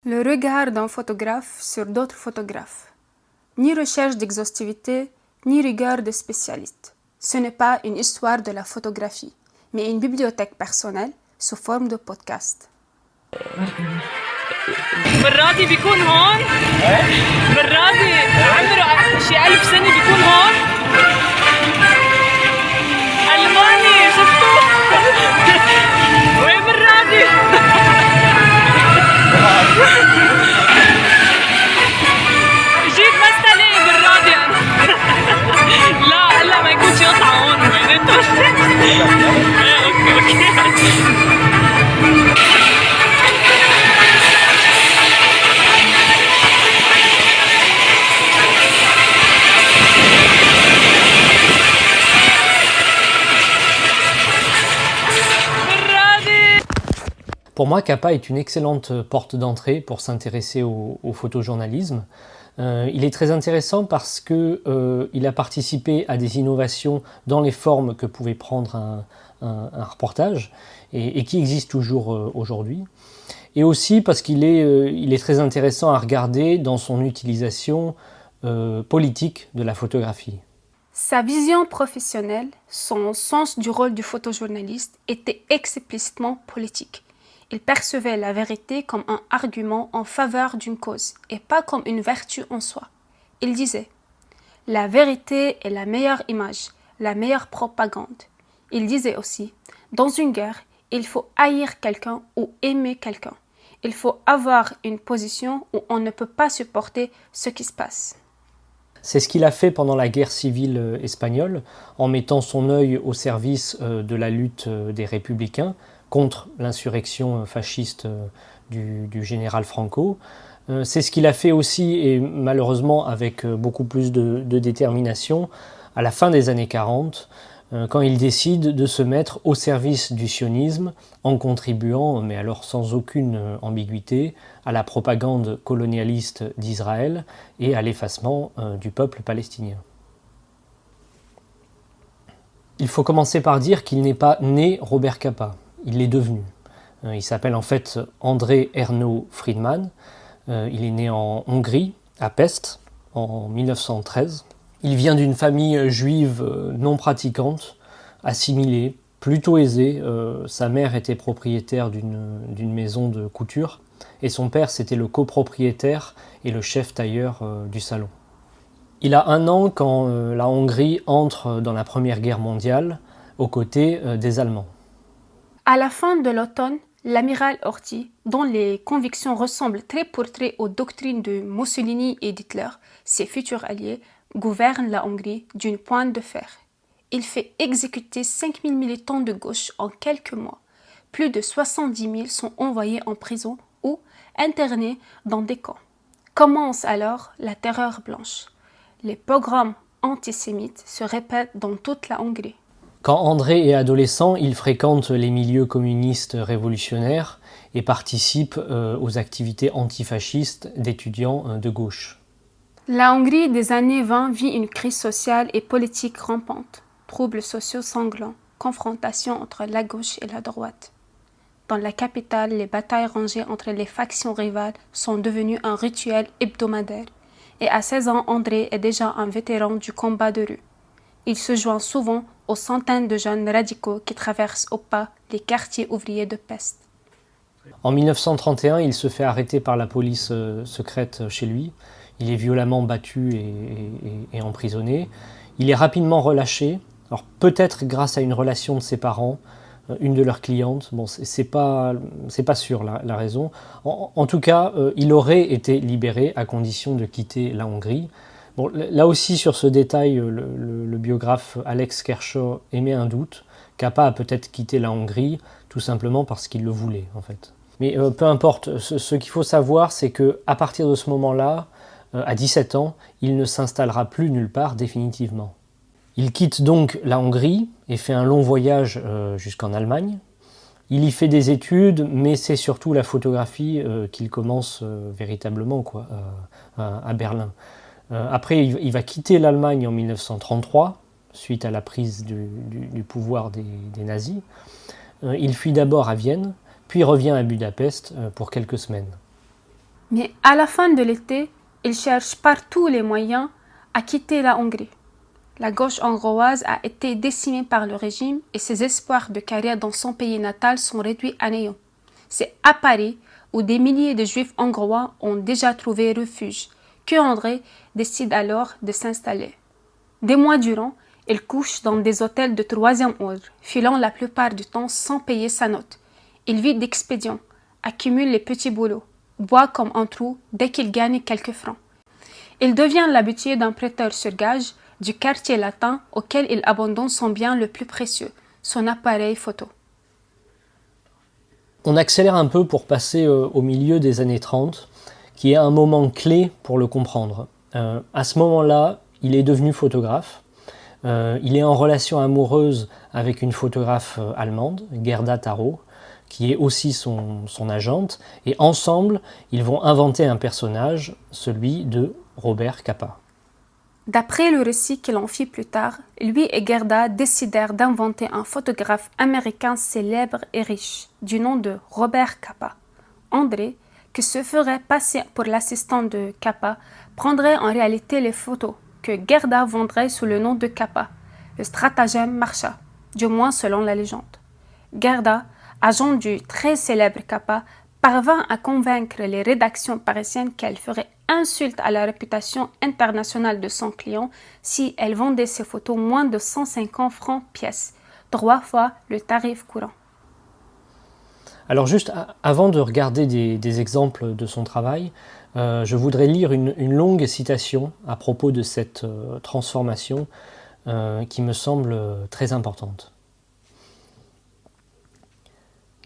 Le regard d'un photographe sur d'autres photographes. Ni recherche d'exhaustivité, ni rigueur de spécialiste. Ce n'est pas une histoire de la photographie, mais une bibliothèque personnelle sous forme de podcast. برادي بيكون هون برادي عمره شي 1000 سنة بيكون هون ألماني شفتوا وين برادي جيت مسألة برادي لا هلا ما يكون شي قطعة هون وين اوكي Pour moi, CAPA est une excellente porte d'entrée pour s'intéresser au photojournalisme. Il est très intéressant parce qu'il a participé à des innovations dans les formes que pouvait prendre un reportage et qui existent toujours aujourd'hui. Et aussi parce qu'il est très intéressant à regarder dans son utilisation politique de la photographie. Sa vision professionnelle, son sens du rôle du photojournaliste était explicitement politique. Il percevait la vérité comme un argument en faveur d'une cause et pas comme une vertu en soi. Il disait « La vérité est la meilleure image, la meilleure propagande ». Il disait aussi « Dans une guerre, il faut haïr quelqu'un ou aimer quelqu'un. Il faut avoir une position où on ne peut pas supporter ce qui se passe ». C'est ce qu'il a fait pendant la guerre civile espagnole, en mettant son œil au service de la lutte des républicains contre l'insurrection fasciste du général Franco. C'est ce qu'il a fait aussi, et malheureusement avec beaucoup plus de détermination, à la fin des années 40, quand il décide de se mettre au service du sionisme en contribuant, mais alors sans aucune ambiguïté, à la propagande colonialiste d'Israël et à l'effacement du peuple palestinien. Il faut commencer par dire qu'il n'est pas né Robert Capa, il l'est devenu. Il s'appelle en fait André Ernő Friedman, il est né en Hongrie, à Pest, en 1913. Il vient d'une famille juive non pratiquante, assimilée, plutôt aisée. Sa mère était propriétaire d'une maison de couture et son père c'était le copropriétaire et le chef tailleur du salon. Il a 1 an quand la Hongrie entre dans la Première Guerre mondiale aux côtés des Allemands. À la fin de l'automne, l'amiral Horthy, dont les convictions ressemblent trait pour trait aux doctrines de Mussolini et d'Hitler, ses futurs alliés, gouverne la Hongrie d'une pointe de fer. Il fait exécuter 5000 militants de gauche en quelques mois. Plus de 70 000 sont envoyés en prison ou internés dans des camps. Commence alors la terreur blanche. Les pogroms antisémites se répètent dans toute la Hongrie. Quand André est adolescent, il fréquente les milieux communistes révolutionnaires et participe aux activités antifascistes d'étudiants de gauche. La Hongrie des années 20 vit une crise sociale et politique rampante, troubles sociaux sanglants, confrontation entre la gauche et la droite. Dans la capitale, les batailles rangées entre les factions rivales sont devenues un rituel hebdomadaire. Et à 16 ans, André est déjà un vétéran du combat de rue. Il se joint souvent aux centaines de jeunes radicaux qui traversent au pas les quartiers ouvriers de Pest. En 1931, il se fait arrêter par la police secrète chez lui. Il est violemment battu et emprisonné. Il est rapidement relâché, alors peut-être grâce à une relation de ses parents, une de leurs clientes. Bon, c'est pas sûr la raison. En tout cas, il aurait été libéré à condition de quitter la Hongrie. Bon, là aussi, sur ce détail, le biographe Alex Kershaw émet un doute. Capa a peut-être quitté la Hongrie, tout simplement parce qu'il le voulait, en fait. Mais peu importe, ce qu'il faut savoir, c'est qu'à partir de ce moment-là, à 17 ans, il ne s'installera plus nulle part définitivement. Il quitte donc la Hongrie et fait un long voyage jusqu'en Allemagne. Il y fait des études, mais c'est surtout la photographie qu'il commence véritablement à Berlin. Après, il va quitter l'Allemagne en 1933, suite à la prise du pouvoir des nazis. Il fuit d'abord à Vienne, puis revient à Budapest pour quelques semaines. Mais à la fin de l'été, il cherche par tous les moyens à quitter la Hongrie. La gauche hongroise a été décimée par le régime et ses espoirs de carrière dans son pays natal sont réduits à néant. C'est à Paris, où des milliers de juifs hongrois ont déjà trouvé refuge, que André décide alors de s'installer. Des mois durant, il couche dans des hôtels de troisième ordre, filant la plupart du temps sans payer sa note. Il vit d'expédients, accumule les petits boulots, boit comme un trou dès qu'il gagne quelques francs. Il devient l'habitué d'un prêteur sur gage du quartier latin auquel il abandonne son bien le plus précieux, son appareil photo. On accélère un peu pour passer au milieu des années 30, qui est un moment clé pour le comprendre. À ce moment-là, il est devenu photographe. Il est en relation amoureuse avec une photographe allemande, Gerda Taro, qui est aussi son agente. Et ensemble, ils vont inventer un personnage, celui de Robert Capa. D'après le récit qu'il en fit plus tard, lui et Gerda décidèrent d'inventer un photographe américain célèbre et riche, du nom de Robert Capa. André, qui se ferait passer pour l'assistant de Capa, prendrait en réalité les photos que Gerda vendrait sous le nom de Capa. Le stratagème marcha, du moins selon la légende. Gerda, agent du très célèbre Capa, parvint à convaincre les rédactions parisiennes qu'elle ferait insulte à la réputation internationale de son client si elle vendait ses photos moins de 150 francs pièce, 3 fois le tarif courant. Alors juste avant de regarder des exemples de son travail, je voudrais lire une longue citation à propos de cette transformation qui me semble très importante.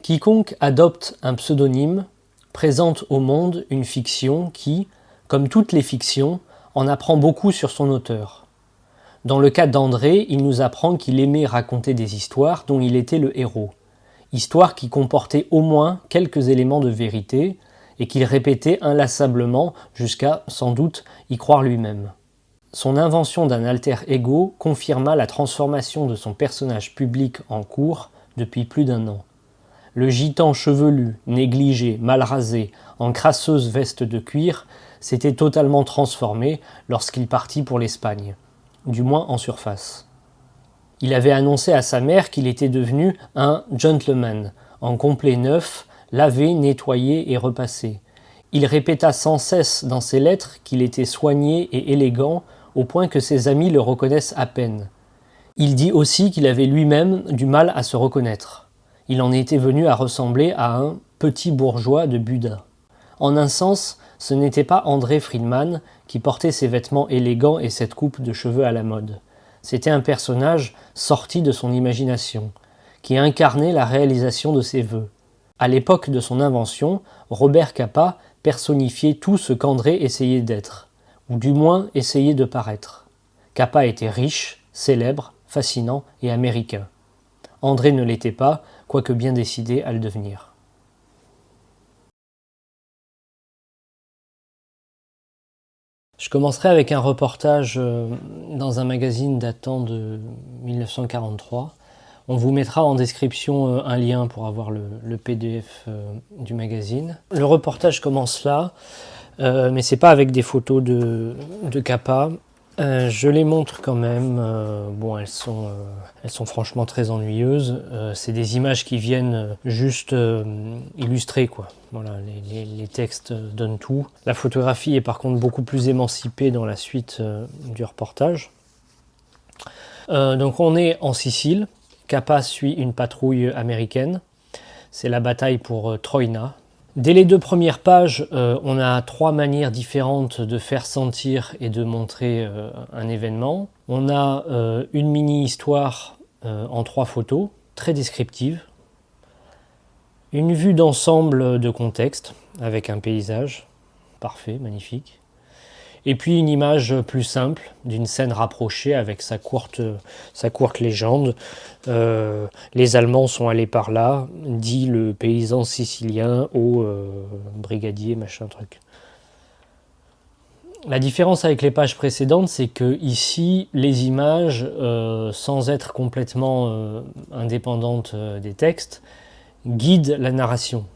Quiconque adopte un pseudonyme présente au monde une fiction qui, comme toutes les fictions, en apprend beaucoup sur son auteur. Dans le cas d'André, il nous apprend qu'il aimait raconter des histoires dont il était le héros. Histoires qui comportaient au moins quelques éléments de vérité et qu'il répétait inlassablement jusqu'à, sans doute, y croire lui-même. Son invention d'un alter ego confirma la transformation de son personnage public en cours depuis plus d'1 an. Le gitan chevelu, négligé, mal rasé, en crasseuse veste de cuir, s'était totalement transformé lorsqu'il partit pour l'Espagne, du moins en surface. Il avait annoncé à sa mère qu'il était devenu un gentleman, en complet neuf, lavé, nettoyé et repassé. Il répéta sans cesse dans ses lettres qu'il était soigné et élégant, au point que ses amis le reconnaissent à peine. Il dit aussi qu'il avait lui-même du mal à se reconnaître. Il en était venu à ressembler à un petit bourgeois de Buda. En un sens, ce n'était pas André Friedman qui portait ses vêtements élégants et cette coupe de cheveux à la mode. C'était un personnage sorti de son imagination, qui incarnait la réalisation de ses vœux. À l'époque de son invention, Robert Capa personnifiait tout ce qu'André essayait d'être, ou du moins essayait de paraître. Capa était riche, célèbre, fascinant et américain. André ne l'était pas, quoique bien décidé à le devenir. Je commencerai avec un reportage dans un magazine datant de 1943. On vous mettra en description un lien pour avoir le PDF du magazine. Le reportage commence là, mais c'est pas avec des photos de Capa. Je les montre quand même. Bon, elles sont franchement très ennuyeuses. C'est des images qui viennent juste illustrer, quoi. Voilà, les textes donnent tout. La photographie est par contre beaucoup plus émancipée dans la suite du reportage. Donc on est en Sicile. Capa suit une patrouille américaine. C'est la bataille pour Troina. Dès les 2 premières pages, on a 3 manières différentes de faire sentir et de montrer un événement. On a une mini-histoire en 3 photos, très descriptive. Une vue d'ensemble de contexte, avec un paysage parfait, magnifique. Et puis une image plus simple, d'une scène rapprochée avec sa courte légende. Les Allemands sont allés par là, dit le paysan sicilien au brigadier, machin truc. La différence avec les pages précédentes, c'est que ici, les images, sans être complètement indépendantes des textes, guident la narration.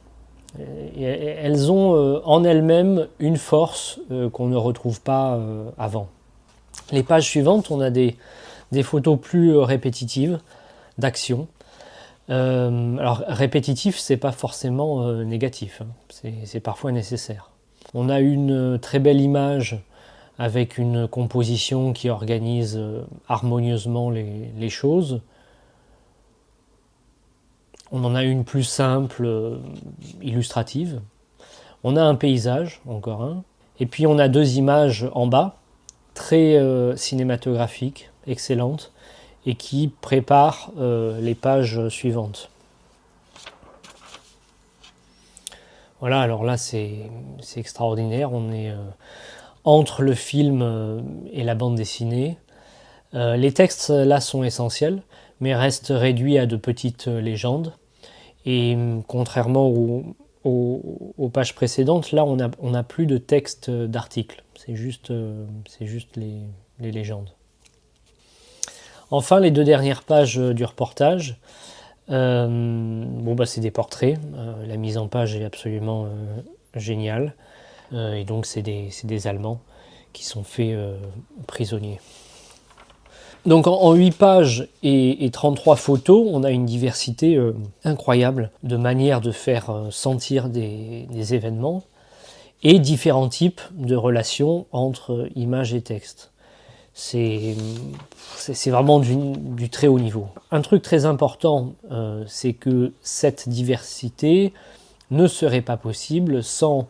Et elles ont en elles-mêmes une force qu'on ne retrouve pas avant. Les pages suivantes, on a des photos plus répétitives, d'action. Alors répétitif, c'est pas forcément négatif, hein. C'est parfois nécessaire. On a une très belle image avec une composition qui organise harmonieusement les choses. On en a une plus simple, illustrative. On a un paysage, encore un. Et puis on a deux images en bas, très cinématographiques, excellentes, et qui préparent les pages suivantes. Voilà, alors là c'est extraordinaire, on est entre le film et la bande dessinée. Les textes là sont essentiels, mais restent réduits à de petites légendes. Et contrairement aux pages précédentes, là on n'a plus de texte d'articles, c'est juste les légendes. Enfin, les deux dernières pages du reportage, c'est des portraits, la mise en page est absolument géniale, et donc c'est des Allemands qui sont faits prisonniers. Donc en 8 pages et 33 photos, on a une diversité incroyable de manières de faire sentir des événements et différents types de relations entre images et texte. C'est vraiment du très haut niveau. Un truc très important, c'est que cette diversité ne serait pas possible sans,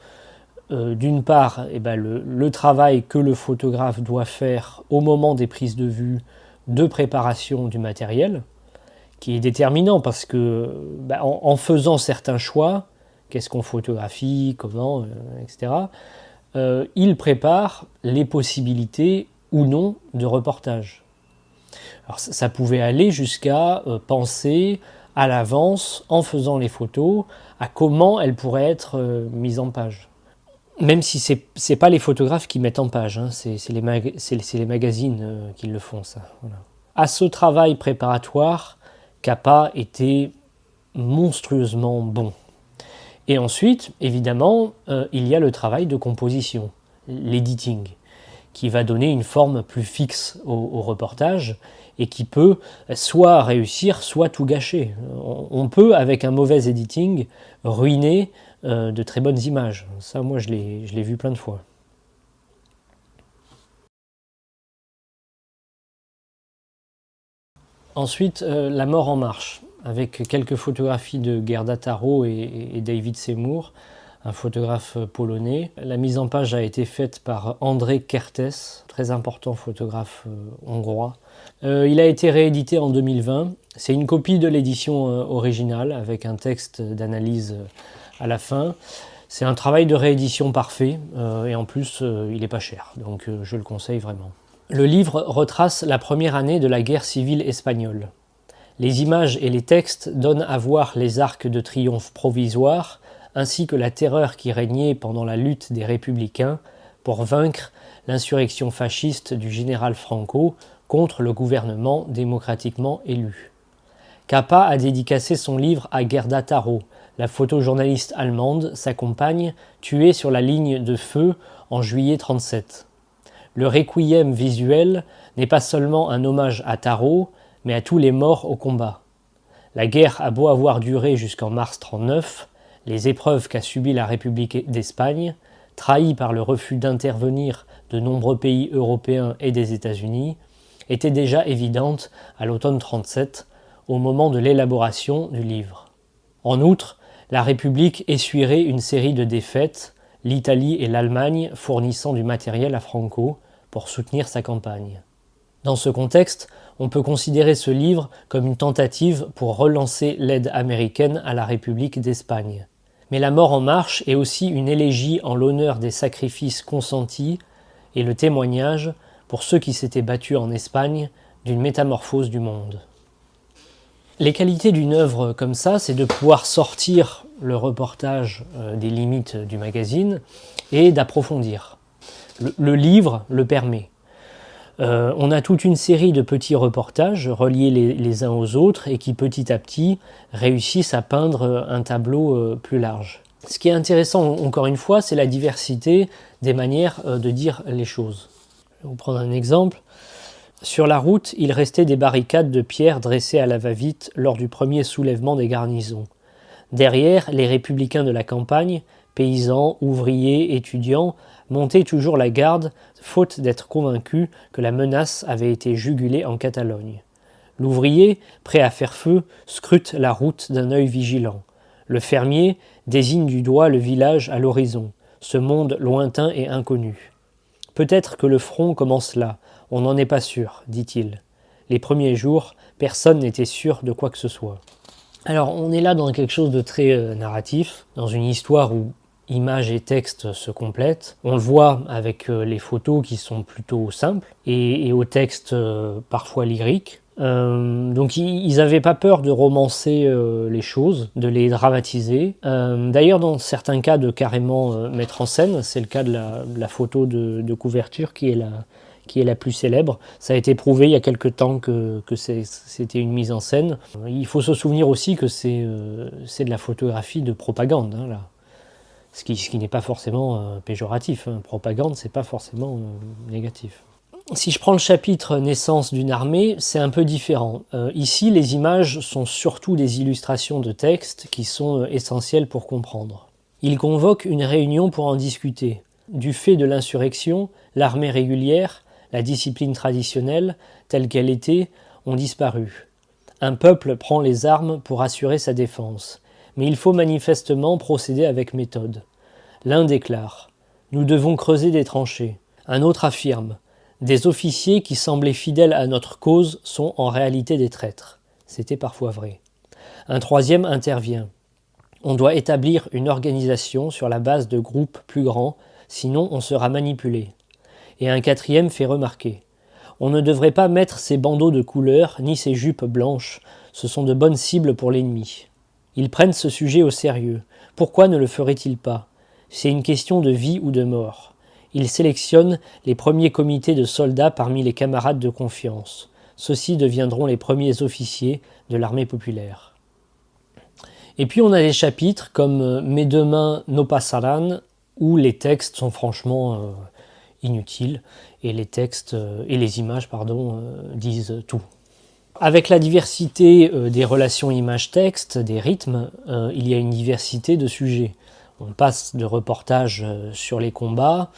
d'une part, le travail que le photographe doit faire au moment des prises de vue de préparation du matériel, qui est déterminant parce que en faisant certains choix, qu'est-ce qu'on photographie, comment, etc., il prépare les possibilités ou non de reportage. Alors ça pouvait aller jusqu'à penser à l'avance, en faisant les photos, à comment elles pourraient être mises en page. Même si c'est pas les photographes qui mettent en page, hein, c'est les magazines qui le font, ça. Voilà. À ce travail préparatoire, Capa était monstrueusement bon. Et ensuite, évidemment, il y a le travail de composition, l'editing, qui va donner une forme plus fixe au reportage et qui peut soit réussir, soit tout gâcher. On peut, avec un mauvais editing, ruiner de très bonnes images. Ça, moi, je l'ai vu plein de fois. Ensuite, La mort en marche, avec quelques photographies de Gerda Taro et David Seymour, un photographe polonais. La mise en page a été faite par André Kertész, très important photographe hongrois. Il a été réédité en 2020. C'est une copie de l'édition originale, avec un texte d'analyse à la fin. C'est un travail de réédition parfait, et en plus, il n'est pas cher, donc je le conseille vraiment. Le livre retrace la première année de la guerre civile espagnole. Les images et les textes donnent à voir les arcs de triomphe provisoires, ainsi que la terreur qui régnait pendant la lutte des républicains pour vaincre l'insurrection fasciste du général Franco contre le gouvernement démocratiquement élu. Capa a dédicacé son livre à Gerda Taro, la photojournaliste allemande, sa compagne, tuée sur la ligne de feu en juillet 1937. Le requiem visuel n'est pas seulement un hommage à Taro, mais à tous les morts au combat. La guerre a beau avoir duré jusqu'en mars 1939, les épreuves qu'a subies la République d'Espagne, trahie par le refus d'intervenir de nombreux pays européens et des États-Unis, étaient déjà évidentes à l'automne 1937, au moment de l'élaboration du livre. En outre, la République essuierait une série de défaites, l'Italie et l'Allemagne fournissant du matériel à Franco pour soutenir sa campagne. Dans ce contexte, on peut considérer ce livre comme une tentative pour relancer l'aide américaine à la République d'Espagne. Mais La mort en marche est aussi une élégie en l'honneur des sacrifices consentis et le témoignage, pour ceux qui s'étaient battus en Espagne, d'une métamorphose du monde. Les qualités d'une œuvre comme ça, c'est de pouvoir sortir le reportage des limites du magazine et d'approfondir. Le livre le permet. On a toute une série de petits reportages reliés les uns aux autres et qui petit à petit réussissent à peindre un tableau plus large. Ce qui est intéressant, encore une fois, c'est la diversité des manières de dire les choses. Je vais vous prendre un exemple. Sur la route, il restait des barricades de pierre dressées à la va-vite lors du premier soulèvement des garnisons. Derrière, les républicains de la campagne, paysans, ouvriers, étudiants, montaient toujours la garde, faute d'être convaincus que la menace avait été jugulée en Catalogne. L'ouvrier, prêt à faire feu, scrute la route d'un œil vigilant. Le fermier désigne du doigt le village à l'horizon, ce monde lointain et inconnu. Peut-être que le front commence là, on n'en est pas sûr, dit-il. Les premiers jours, personne n'était sûr de quoi que ce soit. Alors, on est là dans quelque chose de très narratif, dans une histoire où images et textes se complètent. On le voit avec les photos qui sont plutôt simples et au texte parfois lyrique. Donc ils n'avaient pas peur de romancer les choses, de les dramatiser. D'ailleurs, dans certains cas, de carrément mettre en scène. C'est le cas de la photo de couverture qui est la plus célèbre. Ça a été prouvé il y a quelque temps que c'était une mise en scène. Il faut se souvenir aussi que c'est de la photographie de propagande, hein, là. Ce qui n'est pas forcément péjoratif. Hein. Propagande, c'est pas forcément négatif. Si je prends le chapitre naissance d'une armée, c'est un peu différent. Ici, les images sont surtout des illustrations de textes qui sont essentielles pour comprendre. Il convoque une réunion pour en discuter. Du fait de l'insurrection, l'armée régulière, la discipline traditionnelle, telle qu'elle était, ont disparu. Un peuple prend les armes pour assurer sa défense. Mais il faut manifestement procéder avec méthode. L'un déclare « Nous devons creuser des tranchées ». Un autre affirme « Des officiers qui semblaient fidèles à notre cause sont en réalité des traîtres ». C'était parfois vrai. Un troisième intervient « On doit établir une organisation sur la base de groupes plus grands, sinon on sera manipulé ». Et un quatrième fait remarquer « On ne devrait pas mettre ces bandeaux de couleur ni ces jupes blanches, ce sont de bonnes cibles pour l'ennemi ». Ils prennent ce sujet au sérieux. Pourquoi ne le feraient-ils pas ? C'est une question de vie ou de mort. Ils sélectionnent les premiers comités de soldats parmi les camarades de confiance. Ceux-ci deviendront les premiers officiers de l'armée populaire. Et puis on a des chapitres comme « Mes deux mains no pasarán » où les textes sont franchement inutiles et les images disent tout. Avec la diversité des relations image-texte, des rythmes, il y a une diversité de sujets. On passe de reportages sur les combats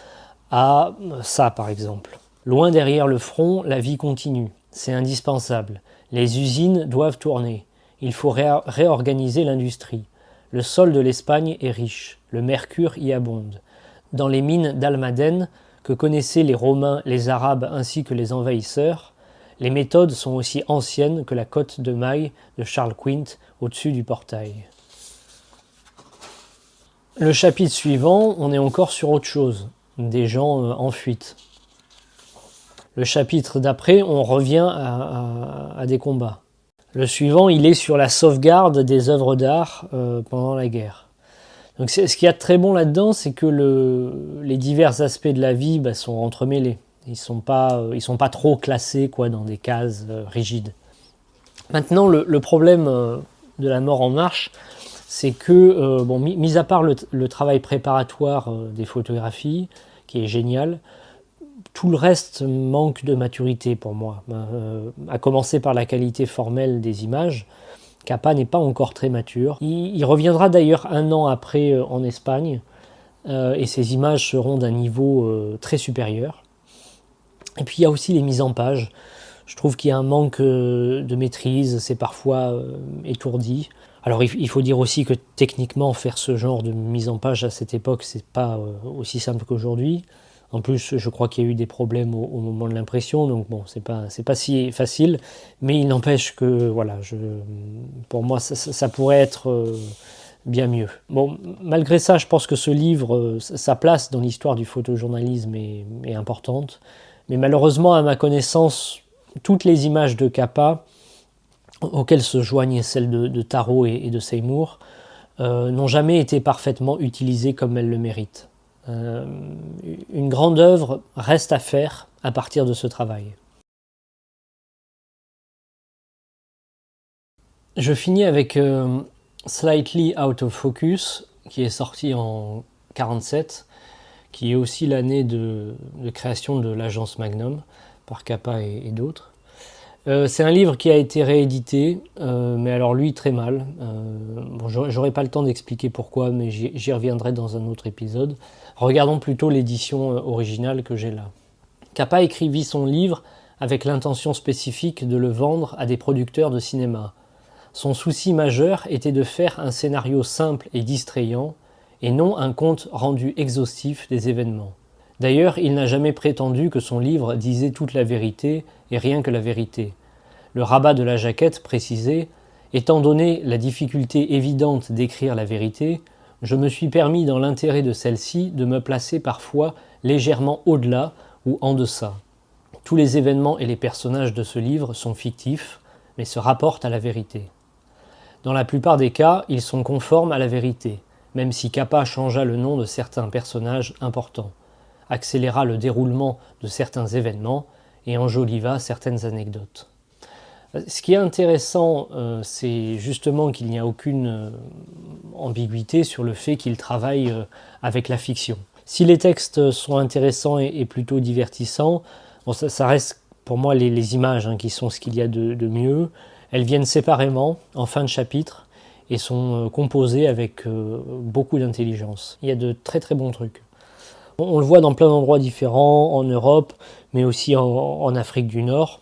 à ça, par exemple. Loin derrière le front, la vie continue. C'est indispensable. Les usines doivent tourner. Il faut réorganiser l'industrie. Le sol de l'Espagne est riche. Le mercure y abonde. Dans les mines d'Almadén, que connaissaient les Romains, les Arabes ainsi que les envahisseurs, les méthodes sont aussi anciennes que la cotte de mailles de Charles Quint au-dessus du portail. Le chapitre suivant, on est encore sur autre chose, des gens en fuite. Le chapitre d'après, on revient à des combats. Le suivant, il est sur la sauvegarde des œuvres d'art pendant la guerre. Donc ce qu'il y a de très bon là-dedans, c'est que les divers aspects de la vie sont entremêlés. Ils sont pas trop classés dans des cases rigides. Maintenant, le problème de la mort en marche, c'est que, mis à part le travail préparatoire des photographies, qui est génial, tout le reste manque de maturité pour moi. À commencer par la qualité formelle des images. Capa n'est pas encore très mature. Il reviendra d'ailleurs 1 an après en Espagne, et ces images seront d'un niveau très supérieur. Et puis il y a aussi les mises en page. Je trouve qu'il y a un manque de maîtrise, c'est parfois étourdi. Alors il faut dire aussi que techniquement faire ce genre de mise en page à cette époque, c'est pas aussi simple qu'aujourd'hui. En plus, je crois qu'il y a eu des problèmes au moment de l'impression, donc bon, c'est pas si facile, mais il n'empêche que voilà, pour moi ça pourrait être bien mieux. Bon, malgré ça, je pense que ce livre, sa place dans l'histoire du photojournalisme est importante. Mais malheureusement, à ma connaissance, toutes les images de Capa, auxquelles se joignent celles de Tarot et de Seymour, n'ont jamais été parfaitement utilisées comme elles le méritent. Une grande œuvre reste à faire à partir de ce travail. Je finis avec Slightly Out of Focus, qui est sorti en 1947, qui est aussi l'année de création de l'agence Magnum par Capa et d'autres. C'est un livre qui a été réédité, mais alors lui très mal. Bon, j'aurai pas le temps d'expliquer pourquoi, mais j'y reviendrai dans un autre épisode. Regardons plutôt l'édition originale que j'ai là. Capa écrivit son livre avec l'intention spécifique de le vendre à des producteurs de cinéma. Son souci majeur était de faire un scénario simple et distrayant, et non un compte rendu exhaustif des événements. D'ailleurs, il n'a jamais prétendu que son livre disait toute la vérité et rien que la vérité. Le rabat de la jaquette précisait « Étant donné la difficulté évidente d'écrire la vérité, je me suis permis dans l'intérêt de celle-ci de me placer parfois légèrement au-delà ou en deçà. Tous les événements et les personnages de ce livre sont fictifs, mais se rapportent à la vérité. Dans la plupart des cas, ils sont conformes à la vérité, même si Capa changea le nom de certains personnages importants, accéléra le déroulement de certains événements et enjoliva certaines anecdotes. Ce qui est intéressant, c'est justement qu'il n'y a aucune ambiguïté sur le fait qu'il travaille avec la fiction. Si les textes sont intéressants et plutôt divertissants, bon, ça reste pour moi les images qui sont ce qu'il y a de mieux. Elles viennent séparément, en fin de chapitre, et sont composées avec beaucoup d'intelligence. Il y a de très très bons trucs. On le voit dans plein d'endroits différents, en Europe, mais aussi en Afrique du Nord.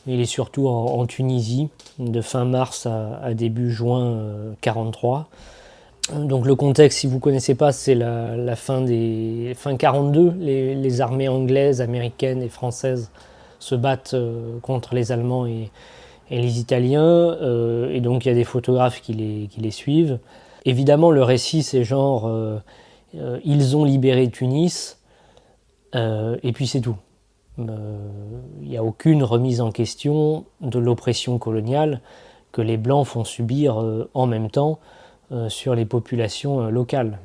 Il est surtout en Tunisie, de fin mars à début juin 1943. Donc le contexte, si vous ne connaissez pas, c'est la fin 42. Les armées anglaises, américaines et françaises se battent contre les Allemands et les Italiens. Et donc il y a des photographes qui les suivent. Évidemment, le récit, c'est genre ils ont libéré Tunis, et puis c'est tout. Il n'y a aucune remise en question de l'oppression coloniale que les Blancs font subir en même temps sur les populations locales.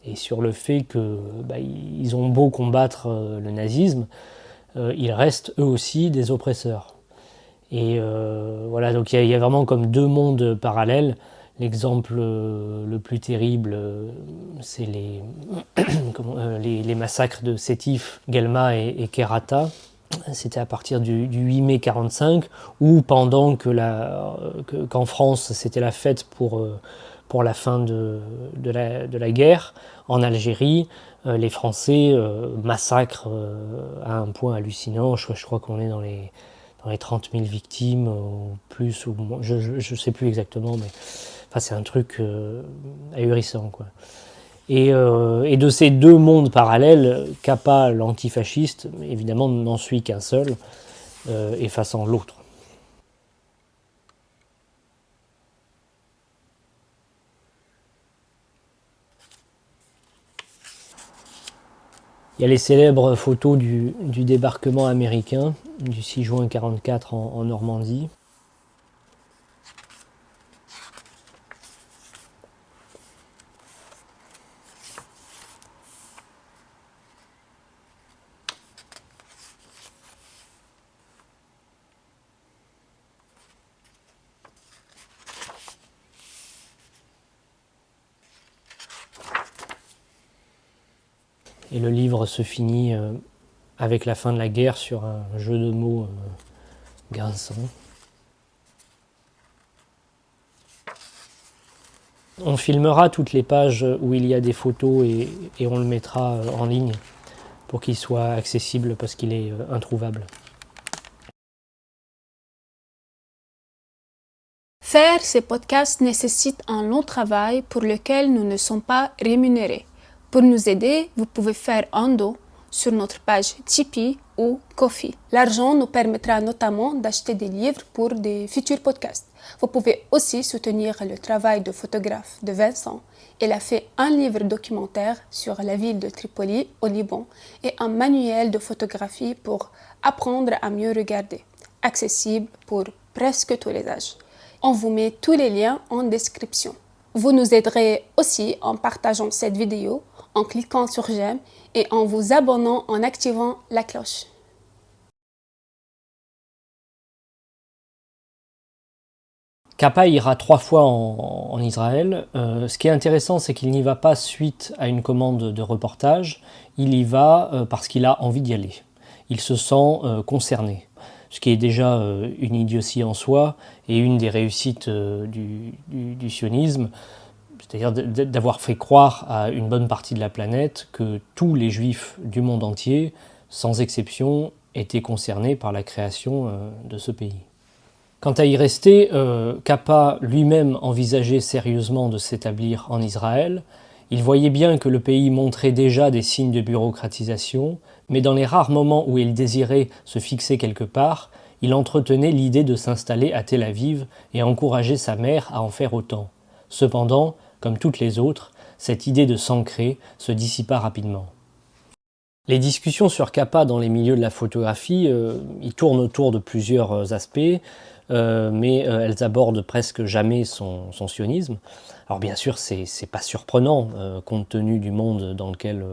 Et sur le fait qu'ils ont beau combattre le nazisme, ils restent eux aussi des oppresseurs. Et voilà, donc il y a vraiment comme deux mondes parallèles. L'exemple le plus terrible, c'est les massacres de Sétif, Guelma et Kherrata. C'était à partir du 8 mai 1945, où pendant qu'en France c'était la fête pour la fin de la guerre, en Algérie, les Français massacrent à un point hallucinant. Je crois qu'on est dans les 30 000 victimes, ou plus, ou moins, je ne sais plus exactement, mais enfin, c'est un truc ahurissant, quoi. Et de ces deux mondes parallèles, Capa, l'antifasciste, évidemment, n'en suit qu'un seul, effaçant l'autre. Il y a les célèbres photos du débarquement américain du 6 juin 1944 en Normandie. Et le livre se finit avec la fin de la guerre sur un jeu de mots grinçant. On filmera toutes les pages où il y a des photos et on le mettra en ligne pour qu'il soit accessible parce qu'il est introuvable. Faire ces podcasts nécessite un long travail pour lequel nous ne sommes pas rémunérés. Pour nous aider, vous pouvez faire un don sur notre page Tipeee ou Ko-fi. L'argent nous permettra notamment d'acheter des livres pour des futurs podcasts. Vous pouvez aussi soutenir le travail de photographe de Vincent. Il a fait un livre documentaire sur la ville de Tripoli au Liban et un manuel de photographie pour apprendre à mieux regarder, accessible pour presque tous les âges. On vous met tous les liens en description. Vous nous aiderez aussi en partageant cette vidéo, en cliquant sur j'aime et en vous abonnant en activant la cloche. Capa ira 3 fois en Israël. Ce qui est intéressant, c'est qu'il n'y va pas suite à une commande de reportage, il y va parce qu'il a envie d'y aller. Il se sent concerné, ce qui est déjà une idiotie en soi et une des réussites du sionisme, c'est-à-dire d'avoir fait croire à une bonne partie de la planète que tous les juifs du monde entier, sans exception, étaient concernés par la création de ce pays. Quant à y rester, Capa lui-même envisageait sérieusement de s'établir en Israël. Il voyait bien que le pays montrait déjà des signes de bureaucratisation, mais dans les rares moments où il désirait se fixer quelque part, il entretenait l'idée de s'installer à Tel Aviv et encourageait sa mère à en faire autant. Cependant, comme toutes les autres, cette idée de s'ancrer se dissipa rapidement. Les discussions sur Capa dans les milieux de la photographie, ils tournent autour de plusieurs aspects, mais elles abordent presque jamais son sionisme. Alors bien sûr, c'est pas surprenant, compte tenu du monde dans lequel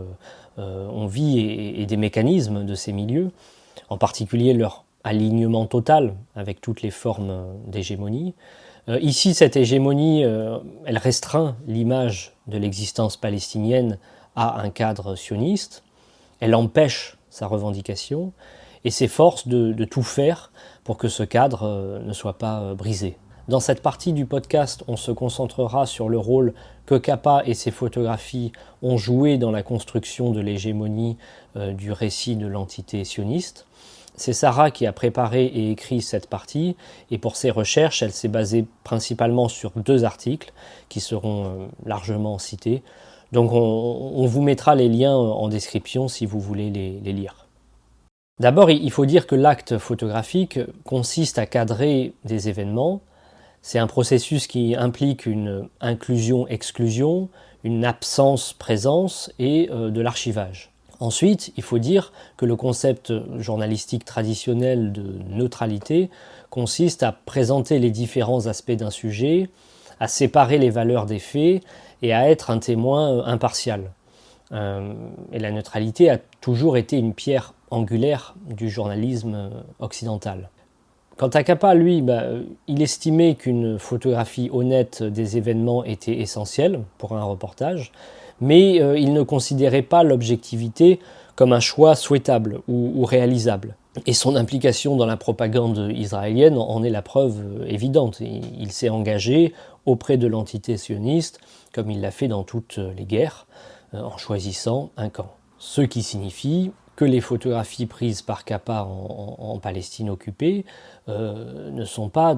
on vit et des mécanismes de ces milieux, en particulier leur alignement total avec toutes les formes d'hégémonie. Ici, cette hégémonie, elle restreint l'image de l'existence palestinienne à un cadre sioniste, elle empêche sa revendication et s'efforce de tout faire pour que ce cadre ne soit pas brisé. Dans cette partie du podcast, on se concentrera sur le rôle que Capa et ses photographies ont joué dans la construction de l'hégémonie du récit de l'entité sioniste. C'est Sarah qui a préparé et écrit cette partie, et pour ses recherches, elle s'est basée principalement sur 2 articles qui seront largement cités. Donc on vous mettra les liens en description si vous voulez les lire. D'abord, il faut dire que l'acte photographique consiste à cadrer des événements. C'est un processus qui implique une inclusion-exclusion, une absence-présence et de l'archivage. Ensuite, il faut dire que le concept journalistique traditionnel de neutralité consiste à présenter les différents aspects d'un sujet, à séparer les valeurs des faits et à être un témoin impartial. Et la neutralité a toujours été une pierre angulaire du journalisme occidental. Quant à Capa, lui, il estimait qu'une photographie honnête des événements était essentielle pour un reportage, mais il ne considérait pas l'objectivité comme un choix souhaitable ou réalisable. Et son implication dans la propagande israélienne en est la preuve évidente. Il s'est engagé auprès de l'entité sioniste, comme il l'a fait dans toutes les guerres, en choisissant un camp. Ce qui signifie que les photographies prises par Capa en Palestine occupée ne sont pas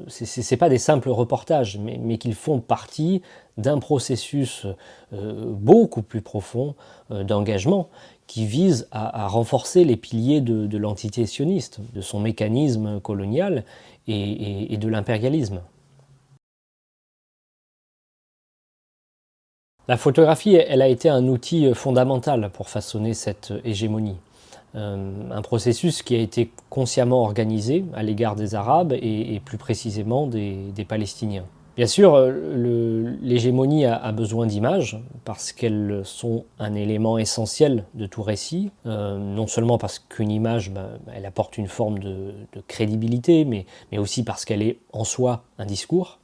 c'est pas des simples reportages, mais qu'ils font partie d'un processus beaucoup plus profond d'engagement qui vise à renforcer les piliers de l'entité sioniste, de son mécanisme colonial et de l'impérialisme. La photographie, elle a été un outil fondamental pour façonner cette hégémonie. Un processus qui a été consciemment organisé à l'égard des Arabes et plus précisément des Palestiniens. Bien sûr, l'hégémonie a besoin d'images parce qu'elles sont un élément essentiel de tout récit. Non seulement parce qu'une image, elle apporte une forme de crédibilité, mais aussi parce qu'elle est en soi un discours.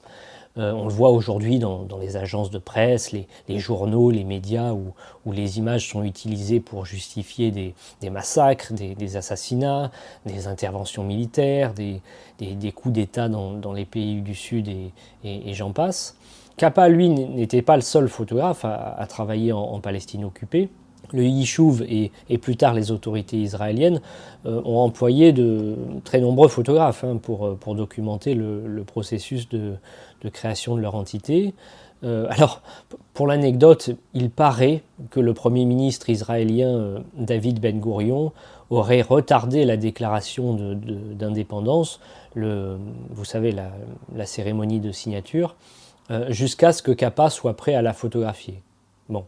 On le voit aujourd'hui dans les agences de presse, les journaux, les médias, où les images sont utilisées pour justifier des massacres, des assassinats, des interventions militaires, des coups d'État dans les pays du Sud et j'en passe. Capa, lui, n'était pas le seul photographe à travailler en Palestine occupée. Le Yishuv et plus tard les autorités israéliennes ont employé de très nombreux photographes pour documenter le processus de création de leur entité. Alors, pour l'anecdote, il paraît que le Premier ministre israélien David Ben Gourion aurait retardé la déclaration d'indépendance, vous savez, la cérémonie de signature, jusqu'à ce que Capa soit prêt à la photographier. Bon,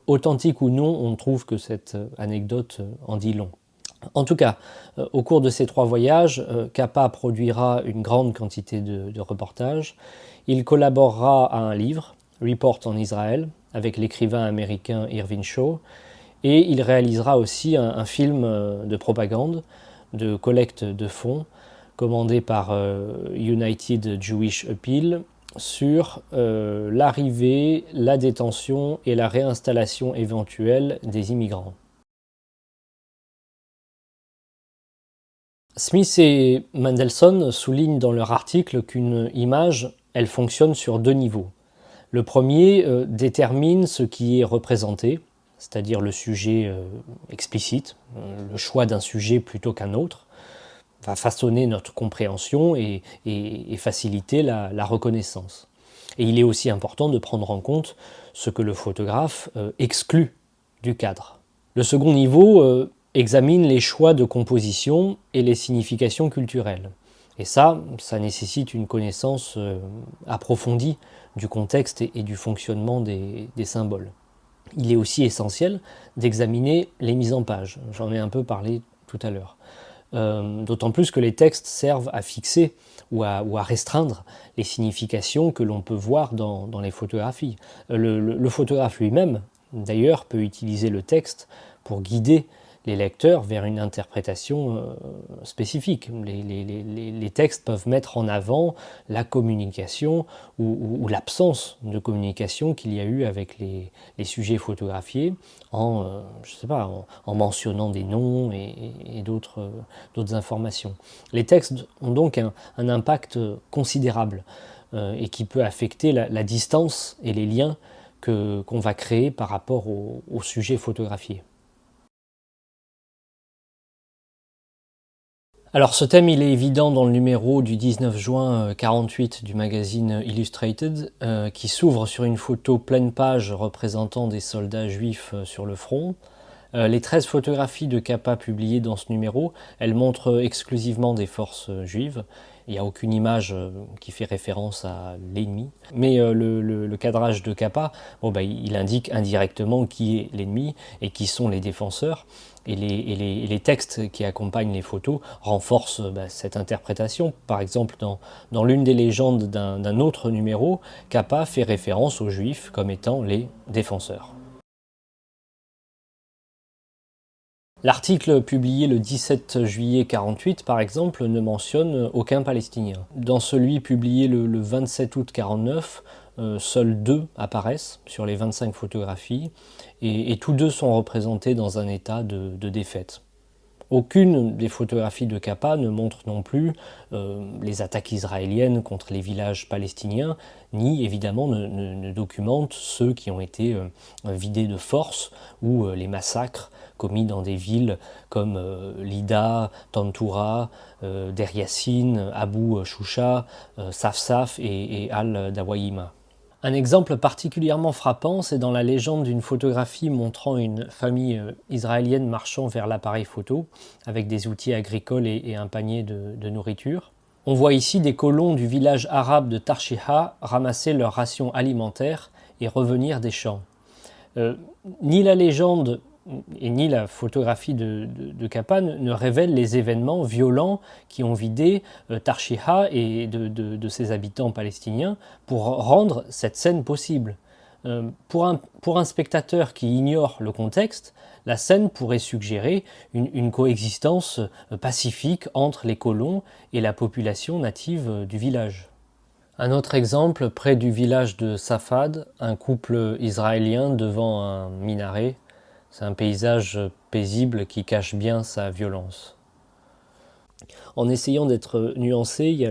authentique ou non, on trouve que cette anecdote en dit long. En tout cas, au cours de ces 3 voyages, Capa produira une grande quantité de reportages. Il collaborera à un livre, Report on Israel, avec l'écrivain américain Irvin Shaw, et il réalisera aussi un film de propagande, de collecte de fonds, commandé par United Jewish Appeal, sur l'arrivée, la détention et la réinstallation éventuelle des immigrants. Smith et Mendelssohn soulignent dans leur article qu'une image, elle fonctionne sur deux niveaux. Le premier détermine ce qui est représenté, c'est-à-dire le sujet explicite, le choix d'un sujet plutôt qu'un autre, va façonner notre compréhension et faciliter la reconnaissance. Et il est aussi important de prendre en compte ce que le photographe exclut du cadre. Le second niveau examine les choix de composition et les significations culturelles. Et ça nécessite une connaissance approfondie du contexte et du fonctionnement des symboles. Il est aussi essentiel d'examiner les mises en page. J'en ai un peu parlé tout à l'heure. D'autant plus que les textes servent à fixer ou à restreindre les significations que l'on peut voir dans les photographies. Le photographe lui-même, d'ailleurs, peut utiliser le texte pour guider les lecteurs vers une interprétation spécifique. Les textes peuvent mettre en avant la communication ou l'absence de communication qu'il y a eu avec les sujets photographiés en mentionnant des noms et d'autres informations. Les textes ont donc un impact considérable et qui peut affecter la distance et les liens qu'on va créer par rapport au sujet photographié. Alors ce thème il est évident dans le numéro du 19 juin 48 du magazine Illustrated qui s'ouvre sur une photo pleine page représentant des soldats juifs sur le front. Les 13 photographies de Capa publiées dans ce numéro, elles montrent exclusivement des forces juives. Il n'y a aucune image qui fait référence à l'ennemi. Mais le cadrage de Capa, il indique indirectement qui est l'ennemi et qui sont les défenseurs. Et les textes qui accompagnent les photos renforcent cette interprétation. Par exemple, dans l'une des légendes d'un autre numéro, Capa fait référence aux Juifs comme étant les défenseurs. L'article publié le 17 juillet 48, par exemple, ne mentionne aucun Palestinien. Dans celui publié le 27 août 49, seuls 2 apparaissent sur les 25 photographies, et tous 2 sont représentés dans un état de défaite. Aucune des photographies de Capa ne montre non plus les attaques israéliennes contre les villages palestiniens, ni évidemment ne documente ceux qui ont été vidés de force ou les massacres commis dans des villes comme Lida, Tantoura, Der Yassin, Abu Shusha, Safsaf et Al-Dawayima. Un exemple particulièrement frappant, c'est dans la légende d'une photographie montrant une famille israélienne marchant vers l'appareil photo avec des outils agricoles et un panier de nourriture. On voit ici des colons du village arabe de Tarshiha ramasser leurs rations alimentaires et revenir des champs. Ni la légende et ni la photographie de Capa ne révèlent les événements violents qui ont vidé Tarshiha et de ses habitants palestiniens pour rendre cette scène possible. Pour un spectateur qui ignore le contexte, la scène pourrait suggérer une coexistence pacifique entre les colons et la population native du village. Un autre exemple, près du village de Safad, un couple israélien devant un minaret. C'est un paysage paisible qui cache bien sa violence. En essayant d'être nuancé, il y a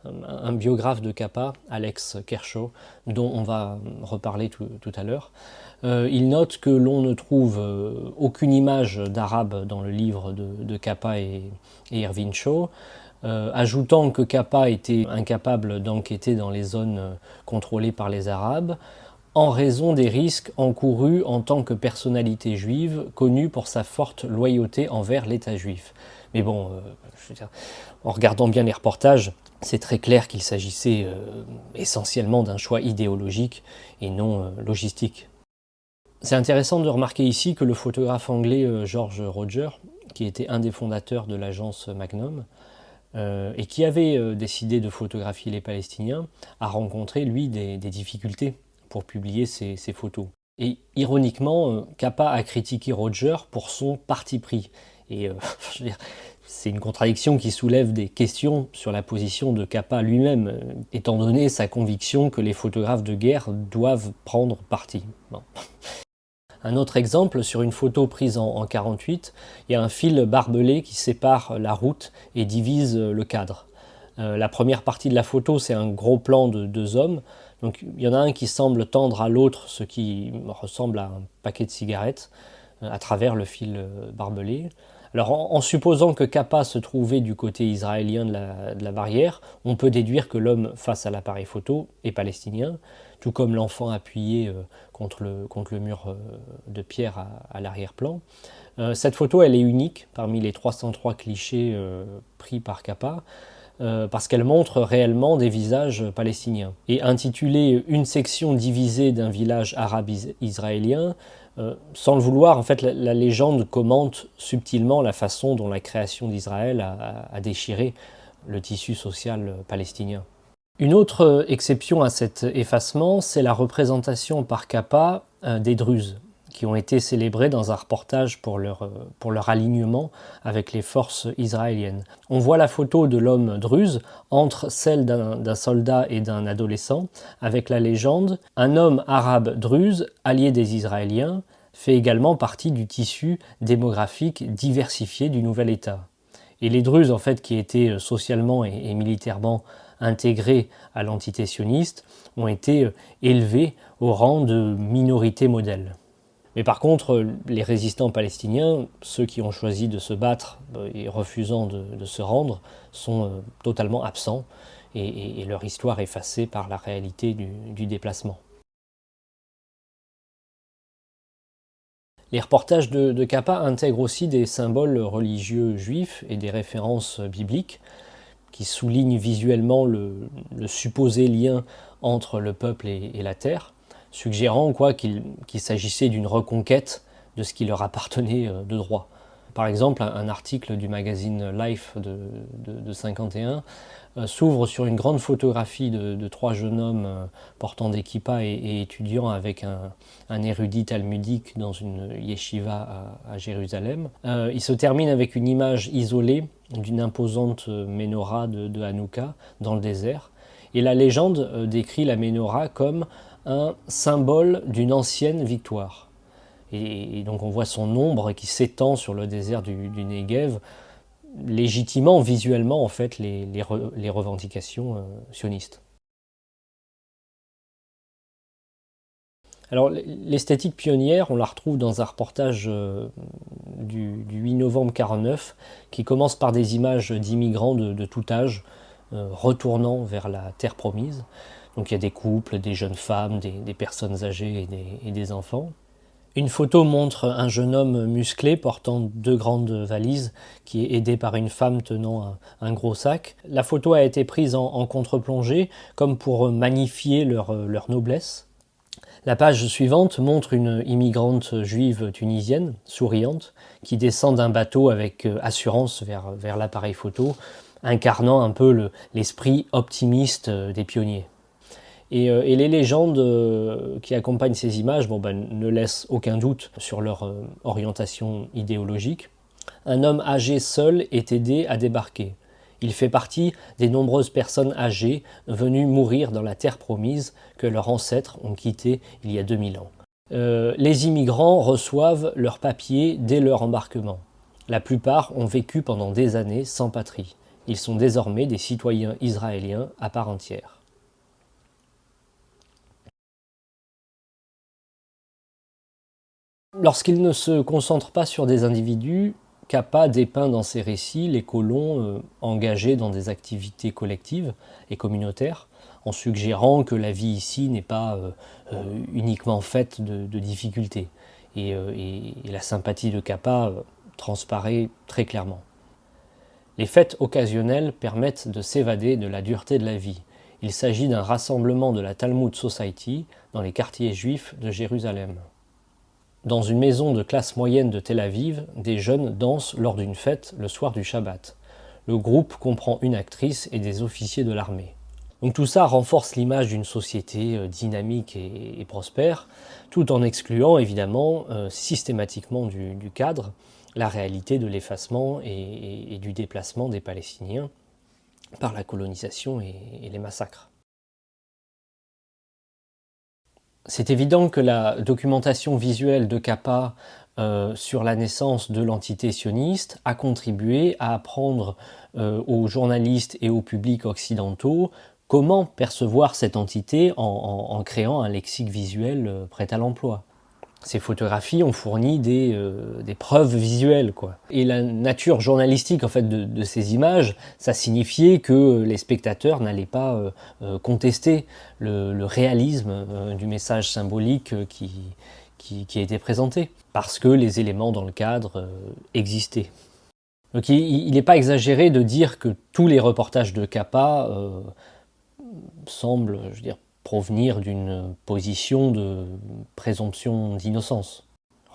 un biographe de Capa, Alex Kershaw, dont on va reparler tout à l'heure. Il note que l'on ne trouve aucune image d'arabe dans le livre de Capa et Irving Shaw, ajoutant que Capa était incapable d'enquêter dans les zones contrôlées par les Arabes, en raison des risques encourus en tant que personnalité juive connue pour sa forte loyauté envers l'État juif. Mais bon, en regardant bien les reportages, c'est très clair qu'il s'agissait essentiellement d'un choix idéologique et non logistique. C'est intéressant de remarquer ici que le photographe anglais George Roger, qui était un des fondateurs de l'agence Magnum, et qui avait décidé de photographier les Palestiniens, a rencontré, lui, des difficultés pour publier ses photos. Et ironiquement, Capa a critiqué Roger pour son parti pris. Et C'est une contradiction qui soulève des questions sur la position de Capa lui-même, étant donné sa conviction que les photographes de guerre doivent prendre parti. Bon. Un autre exemple, sur une photo prise en 1948, il y a un fil barbelé qui sépare la route et divise le cadre. La première partie de la photo, c'est un gros plan de 2 hommes. Donc, il y en a un qui semble tendre à l'autre ce qui ressemble à un paquet de cigarettes à travers le fil barbelé. Alors, en supposant que Capa se trouvait du côté israélien de la barrière, on peut déduire que l'homme face à l'appareil photo est palestinien, tout comme l'enfant appuyé contre le mur de pierre à l'arrière-plan. Cette photo, elle est unique parmi les 303 clichés pris par Capa, parce qu'elle montre réellement des visages palestiniens. Et intitulée « Une section divisée d'un village arabe israélien », sans le vouloir, en fait, la légende commente subtilement la façon dont la création d'Israël a déchiré le tissu social palestinien. Une autre exception à cet effacement, c'est la représentation par Capa des Druzes, qui ont été célébrés dans un reportage pour leur alignement avec les forces israéliennes. On voit la photo de l'homme druze entre celle d'un soldat et d'un adolescent, avec la légende « Un homme arabe druze, allié des Israéliens, fait également partie du tissu démographique diversifié du nouvel État ». Et les Druzes, en fait, qui étaient socialement et militairement intégrés à l'entité sioniste, ont été élevés au rang de minorité modèle. Mais par contre, les résistants palestiniens, ceux qui ont choisi de se battre et refusant de se rendre, sont totalement absents et leur histoire effacée par la réalité du déplacement. Les reportages de Capa intègrent aussi des symboles religieux juifs et des références bibliques qui soulignent visuellement le supposé lien entre le peuple et la terre, suggérant qu'il s'agissait d'une reconquête de ce qui leur appartenait de droit. Par exemple, un article du magazine Life de 1951 s'ouvre sur une grande photographie de 3 jeunes hommes portant des kippas et étudiant avec un érudit talmudique dans une yeshiva à Jérusalem. Il se termine avec une image isolée d'une imposante menorah de Hanouka dans le désert. Et la légende décrit la menorah comme un symbole d'une ancienne victoire. Et donc on voit son ombre qui s'étend sur le désert du Negev, légitimant visuellement en fait les revendications sionistes. Alors l'esthétique pionnière, on la retrouve dans un reportage du 8 novembre 1949 qui commence par des images d'immigrants de tout âge retournant vers la terre promise. Donc il y a des couples, des jeunes femmes, des personnes âgées et des enfants. Une photo montre un jeune homme musclé portant 2 grandes valises qui est aidé par une femme tenant un gros sac. La photo a été prise en contre-plongée comme pour magnifier leur noblesse. La page suivante montre une immigrante juive tunisienne, souriante, qui descend d'un bateau avec assurance vers l'appareil photo, incarnant un peu l'esprit optimiste des pionniers. Et les légendes qui accompagnent ces images ne laissent aucun doute sur leur orientation idéologique. Un homme âgé seul est aidé à débarquer. Il fait partie des nombreuses personnes âgées venues mourir dans la terre promise que leurs ancêtres ont quittée il y a 2000 ans. Les immigrants reçoivent leurs papiers dès leur embarquement. La plupart ont vécu pendant des années sans patrie. Ils sont désormais des citoyens israéliens à part entière. Lorsqu'il ne se concentre pas sur des individus, Capa dépeint dans ses récits les colons engagés dans des activités collectives et communautaires, en suggérant que la vie ici n'est pas uniquement faite de difficultés. Et la sympathie de Capa transparaît très clairement. Les fêtes occasionnelles permettent de s'évader de la dureté de la vie. Il s'agit d'un rassemblement de la Talmud Society dans les quartiers juifs de Jérusalem. Dans une maison de classe moyenne de Tel Aviv, des jeunes dansent lors d'une fête le soir du Shabbat. Le groupe comprend une actrice et des officiers de l'armée. Donc tout ça renforce l'image d'une société dynamique et prospère, tout en excluant évidemment systématiquement du cadre la réalité de l'effacement et du déplacement des Palestiniens par la colonisation et les massacres. C'est évident que la documentation visuelle de Capa sur la naissance de l'entité sioniste a contribué à apprendre aux journalistes et au public occidentaux comment percevoir cette entité en créant un lexique visuel prêt à l'emploi. Ces photographies ont fourni des preuves visuelles, quoi. Et la nature journalistique en fait, de ces images, ça signifiait que les spectateurs n'allaient pas contester le réalisme du message symbolique qui était présenté, parce que les éléments dans le cadre existaient. Donc il n'est pas exagéré de dire que tous les reportages de Capa semblent, je veux dire, provenir d'une position de présomption d'innocence.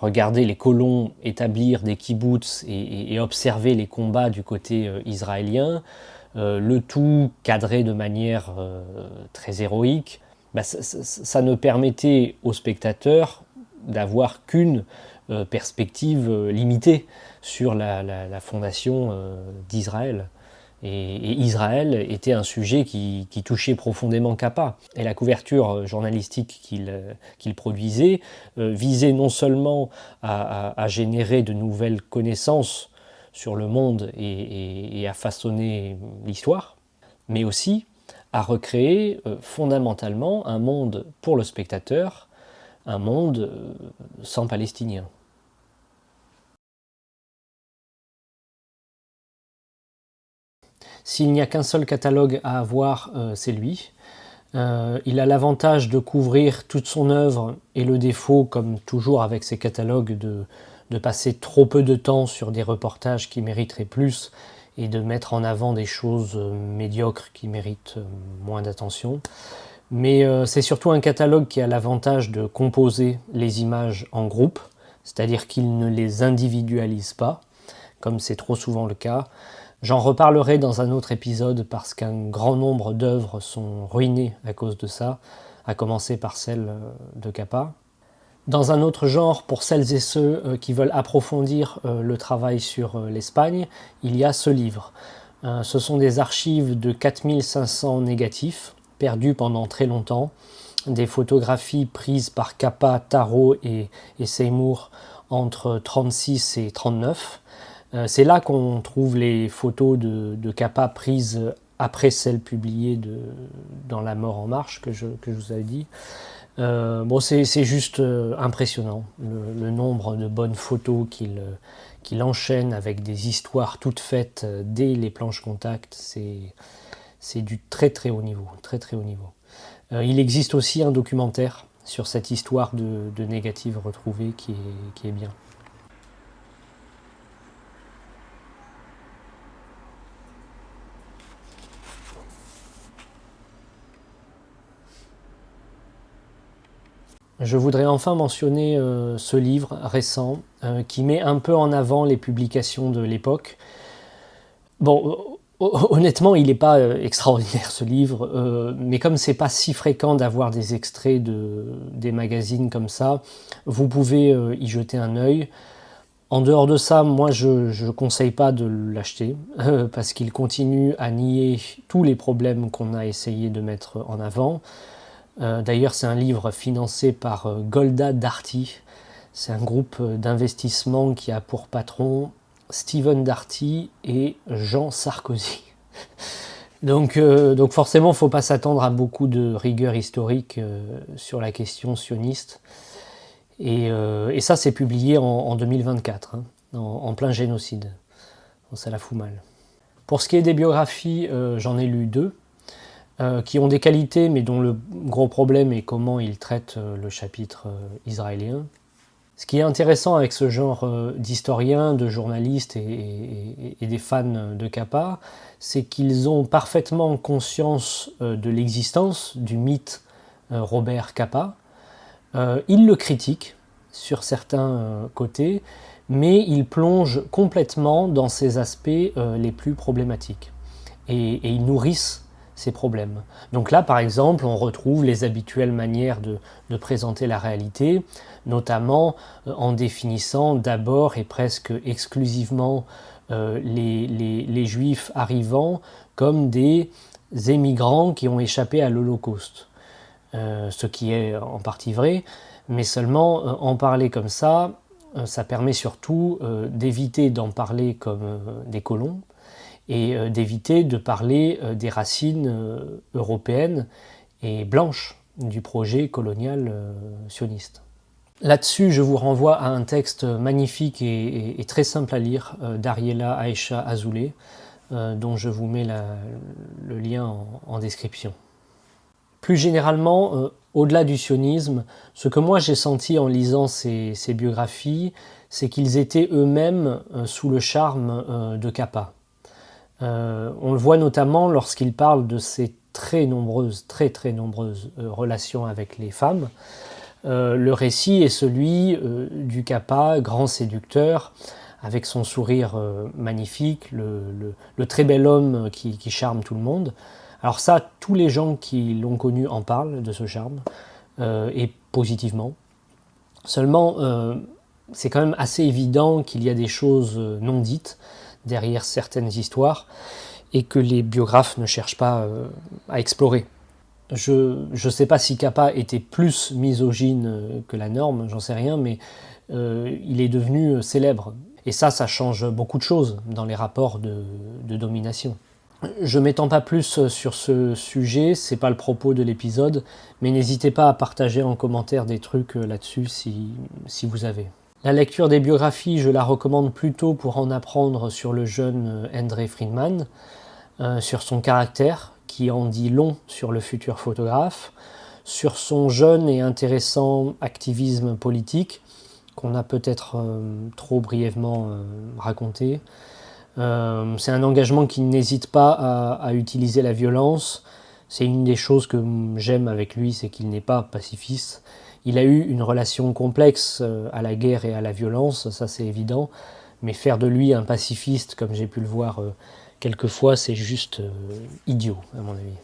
Regarder les colons établir des kibboutz et observer les combats du côté israélien, le tout cadré de manière très héroïque, ça ne permettait aux spectateurs d'avoir qu'une perspective limitée sur la fondation d'Israël. Et Israël était un sujet qui touchait profondément Capa. Et la couverture journalistique qu'il produisait visait non seulement à générer de nouvelles connaissances sur le monde et à façonner l'histoire, mais aussi à recréer fondamentalement un monde pour le spectateur, un monde sans Palestiniens. S'il n'y a qu'un seul catalogue à avoir, c'est lui. Il a l'avantage de couvrir toute son œuvre et le défaut, comme toujours avec ses catalogues, de passer trop peu de temps sur des reportages qui mériteraient plus et de mettre en avant des choses médiocres qui méritent moins d'attention. Mais c'est surtout un catalogue qui a l'avantage de composer les images en groupe, c'est-à-dire qu'il ne les individualise pas, comme c'est trop souvent le cas. J'en reparlerai dans un autre épisode parce qu'un grand nombre d'œuvres sont ruinées à cause de ça, à commencer par celle de Capa. Dans un autre genre, pour celles et ceux qui veulent approfondir le travail sur l'Espagne, il y a ce livre. Ce sont des archives de 4500 négatifs, perdus pendant très longtemps, des photographies prises par Capa, Tarot et Seymour entre 36 et 39. C'est là qu'on trouve les photos de Capa prises après celles publiées dans La mort en marche que je vous avais dit. C'est juste impressionnant, le nombre de bonnes photos qu'il enchaîne avec des histoires toutes faites dès les planches contact. C'est du très très haut niveau, très très haut niveau. Il existe aussi un documentaire sur cette histoire de négatives retrouvées qui est bien. Je voudrais enfin mentionner ce livre récent qui met un peu en avant les publications de l'époque. Bon, honnêtement, il n'est pas extraordinaire ce livre, mais comme c'est pas si fréquent d'avoir des extraits des magazines comme ça, vous pouvez y jeter un œil. En dehors de ça, moi je conseille pas de l'acheter parce qu'il continue à nier tous les problèmes qu'on a essayé de mettre en avant. D'ailleurs, c'est un livre financé par Golda Darty. C'est un groupe d'investissement qui a pour patron Stephen Darty et Jean Sarkozy. Donc forcément, il ne faut pas s'attendre à beaucoup de rigueur historique sur la question sioniste. Et ça, c'est publié en 2024, en plein génocide. Bon, ça la fout mal. Pour ce qui est des biographies, j'en ai lu 2. Qui ont des qualités, mais dont le gros problème est comment ils traitent le chapitre israélien. Ce qui est intéressant avec ce genre d'historiens, de journalistes et des fans de Capa, c'est qu'ils ont parfaitement conscience de l'existence du mythe Robert Capa. Ils le critiquent sur certains côtés, mais ils plongent complètement dans ses aspects les plus problématiques. Et ils nourrissent ces problèmes. Donc là, par exemple, on retrouve les habituelles manières de présenter la réalité, notamment en définissant d'abord et presque exclusivement les Juifs arrivants comme des émigrants qui ont échappé à l'Holocauste. Ce qui est en partie vrai, mais seulement en parler comme ça permet surtout d'éviter d'en parler comme des colons et d'éviter de parler des racines européennes et blanches du projet colonial sioniste. Là-dessus, je vous renvoie à un texte magnifique et très simple à lire d'Ariela Aisha Azoulay, dont je vous mets le lien en description. Plus généralement, au-delà du sionisme, ce que moi j'ai senti en lisant ces biographies, c'est qu'ils étaient eux-mêmes sous le charme de Capa. On le voit notamment lorsqu'il parle de ses très nombreuses relations avec les femmes. Le récit est celui du Capa, grand séducteur, avec son sourire magnifique, le très bel homme qui charme tout le monde. Alors ça, tous les gens qui l'ont connu en parlent de ce charme, et positivement. Seulement, c'est quand même assez évident qu'il y a des choses non dites derrière certaines histoires et que les biographes ne cherchent pas à explorer. Je ne sais pas si Capa était plus misogyne que la norme, j'en sais rien, mais il est devenu célèbre. Et ça change beaucoup de choses dans les rapports de domination. Je ne m'étends pas plus sur ce sujet, c'est pas le propos de l'épisode, mais n'hésitez pas à partager en commentaire des trucs là-dessus si vous avez. La lecture des biographies, je la recommande plutôt pour en apprendre sur le jeune Endre Friedman, sur son caractère, qui en dit long sur le futur photographe, sur son jeune et intéressant activisme politique, qu'on a peut-être trop brièvement raconté. C'est un engagement qui n'hésite pas à utiliser la violence. C'est une des choses que j'aime avec lui, c'est qu'il n'est pas pacifiste. Il a eu une relation complexe à la guerre et à la violence, ça c'est évident, mais faire de lui un pacifiste, comme j'ai pu le voir quelquefois, c'est juste idiot, à mon avis.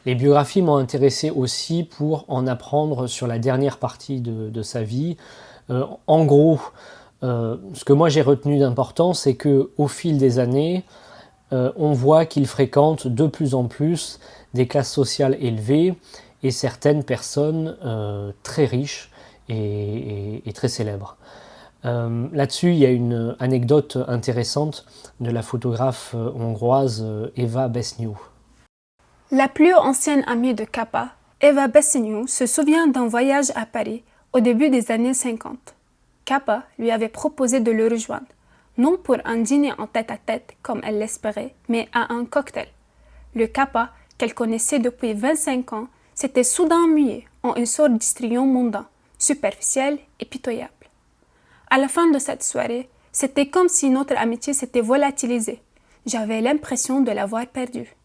Les biographies m'ont intéressé aussi pour en apprendre sur la dernière partie de sa vie. En gros, ce que moi j'ai retenu d'important, c'est qu'au fil des années, on voit qu'il fréquente de plus en plus des classes sociales élevées et certaines personnes très riches et très célèbres. Là-dessus, il y a une anecdote intéressante de la photographe hongroise Eva Besniu. La plus ancienne amie de Capa, Eva Besniu, se souvient d'un voyage à Paris au début des années 50. Capa lui avait proposé de le rejoindre, non pour un dîner en tête-à-tête comme elle l'espérait, mais à un cocktail. Le Capa, qu'elle connaissait depuis 25 ans, s'était soudain mué en une sorte d'histrion mondain, superficiel et pitoyable. À la fin de cette soirée, c'était comme si notre amitié s'était volatilisée. J'avais l'impression de l'avoir perdue.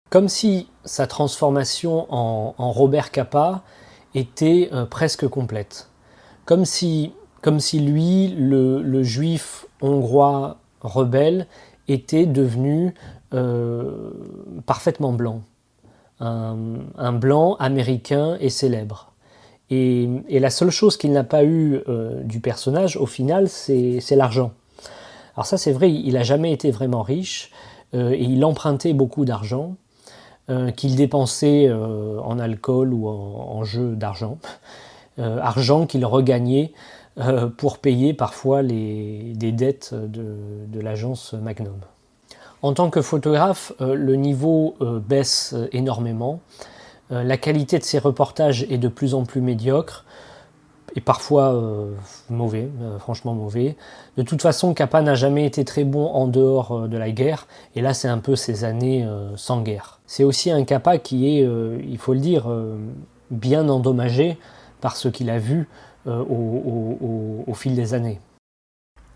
Comme si sa transformation en Robert Capa était presque complète. Comme si lui, le juif hongrois rebelle, était devenu parfaitement blanc. Un blanc américain et célèbre. Et la seule chose qu'il n'a pas eu du personnage, au final, c'est l'argent. Alors ça, c'est vrai, il n'a jamais été vraiment riche, et il empruntait beaucoup d'argent, qu'il dépensait en alcool ou en jeux d'argent, argent qu'il regagnait pour payer parfois des dettes de l'agence Magnum. En tant que photographe, le niveau baisse énormément. La qualité de ses reportages est de plus en plus médiocre et parfois mauvais, franchement mauvais. De toute façon, Capa n'a jamais été très bon en dehors de la guerre, et là c'est un peu ces années sans guerre. C'est aussi un Capa qui est, il faut le dire, bien endommagé par ce qu'il a vu au fil des années.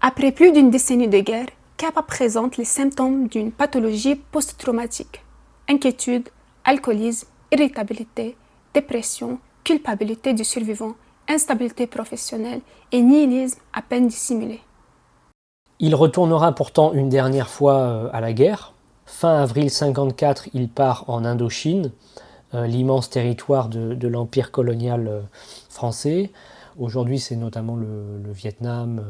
Après plus d'une décennie de guerre, Capa présente les symptômes d'une pathologie post-traumatique. Inquiétude, alcoolisme, irritabilité, dépression, culpabilité du survivant, instabilité professionnelle et nihilisme à peine dissimulé. Il retournera pourtant une dernière fois à la guerre, Fin avril 1954, il part en Indochine, l'immense territoire de l'empire colonial français. Aujourd'hui, c'est notamment le Vietnam,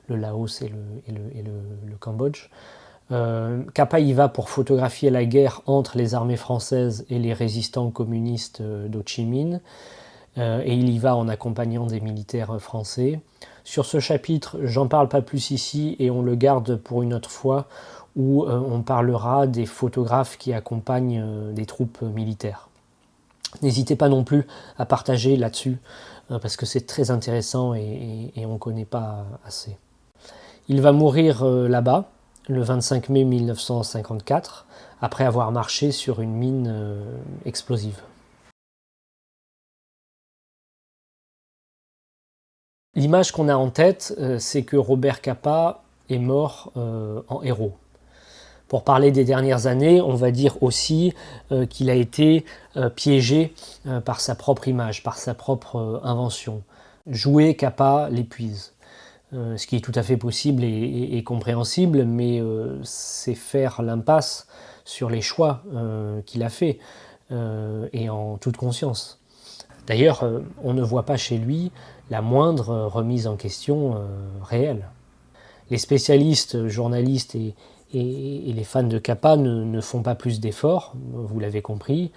le Laos et le Cambodge. Capa y va pour photographier la guerre entre les armées françaises et les résistants communistes d'Ho Chi Minh. Et il y va en accompagnant des militaires français. Sur ce chapitre, j'en parle pas plus ici et on le garde pour une autre fois où on parlera des photographes qui accompagnent des troupes militaires. N'hésitez pas non plus à partager là-dessus parce que c'est très intéressant et on ne connaît pas assez. Il va mourir là-bas le 25 mai 1954 après avoir marché sur une mine explosive. L'image qu'on a en tête, c'est que Robert Capa est mort en héros. Pour parler des dernières années, on va dire aussi qu'il a été piégé par sa propre image, par sa propre invention. Jouer Capa l'épuise. Ce qui est tout à fait possible et compréhensible, mais c'est faire l'impasse sur les choix qu'il a faits, et en toute conscience. D'ailleurs, on ne voit pas chez lui la moindre remise en question réelle. Les spécialistes, journalistes et les fans de Capa ne font pas plus d'efforts, vous l'avez compris.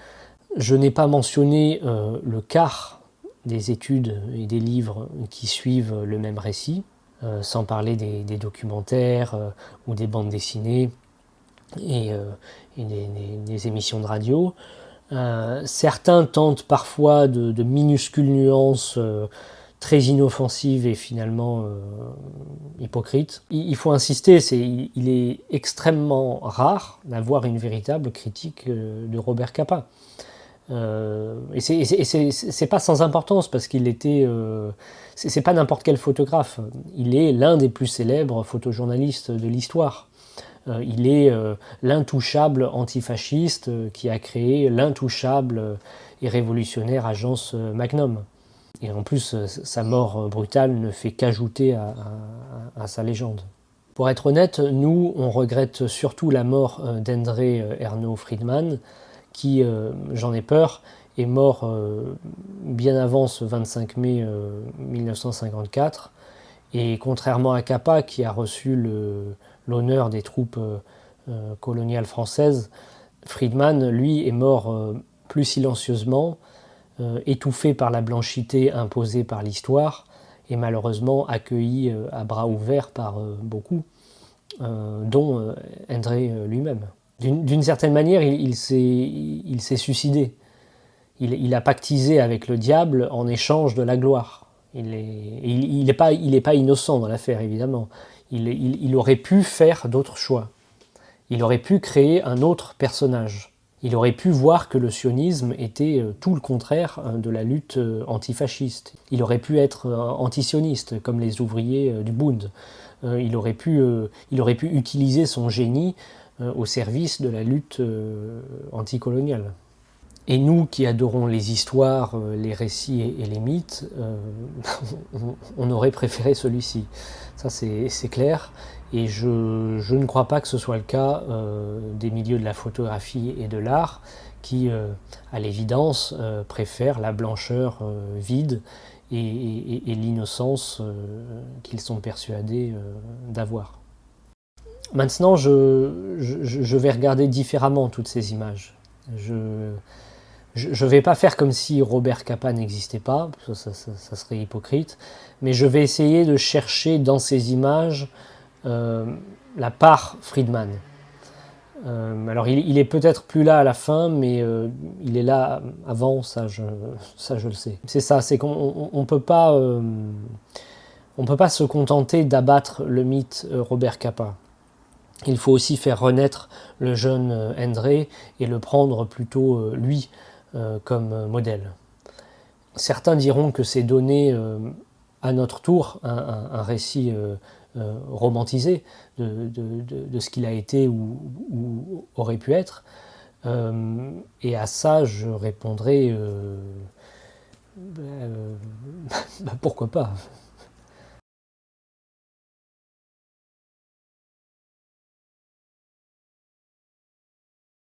Je n'ai pas mentionné le quart des études et des livres qui suivent le même récit, sans parler des documentaires ou des bandes dessinées et des émissions de radio. Certains tentent parfois de minuscules nuances très inoffensives et finalement hypocrites. Il faut insister, il est extrêmement rare d'avoir une véritable critique de Robert Capa. Et c'est pas sans importance parce qu'il était... c'est pas n'importe quel photographe. Il est l'un des plus célèbres photojournalistes de l'histoire. Il est l'intouchable antifasciste qui a créé l'intouchable et révolutionnaire agence Magnum. Et en plus, sa mort brutale ne fait qu'ajouter à sa légende. Pour être honnête, nous, on regrette surtout la mort d'André Ernaux Friedman, qui, j'en ai peur, est mort bien avant ce 25 mai 1954. Et contrairement à Capa, qui a reçu l'honneur des troupes coloniales françaises, Friedman, lui, est mort plus silencieusement, étouffé par la blanchité imposée par l'histoire et malheureusement accueilli à bras ouverts par beaucoup, dont André lui-même. D'une certaine manière, il s'est suicidé. Il a pactisé avec le diable en échange de la gloire. Il n'est pas innocent dans l'affaire, évidemment. Il aurait pu faire d'autres choix. Il aurait pu créer un autre personnage. Il aurait pu voir que le sionisme était tout le contraire de la lutte antifasciste. Il aurait pu être antisioniste, comme les ouvriers du Bund. Il aurait pu utiliser son génie au service de la lutte anticoloniale. Et nous qui adorons les histoires, les récits et les mythes, on aurait préféré celui-ci. Ça c'est clair. Et je ne crois pas que ce soit le cas des milieux de la photographie et de l'art qui, à l'évidence, préfèrent la blancheur vide et l'innocence qu'ils sont persuadés d'avoir. Maintenant, je vais regarder différemment toutes ces images. Je ne vais pas faire comme si Robert Capa n'existait pas, ça serait hypocrite, mais je vais essayer de chercher dans ces images la part Friedman. Alors il est peut-être plus là à la fin, mais il est là avant, ça je le sais. C'est ça, c'est qu'on peut pas se contenter d'abattre le mythe Robert Capa. Il faut aussi faire renaître le jeune André et le prendre plutôt lui comme modèle. Certains diront que c'est donner à notre tour un récit romantisé de ce qu'il a été ou aurait pu être. Et à ça, je répondrai pourquoi pas.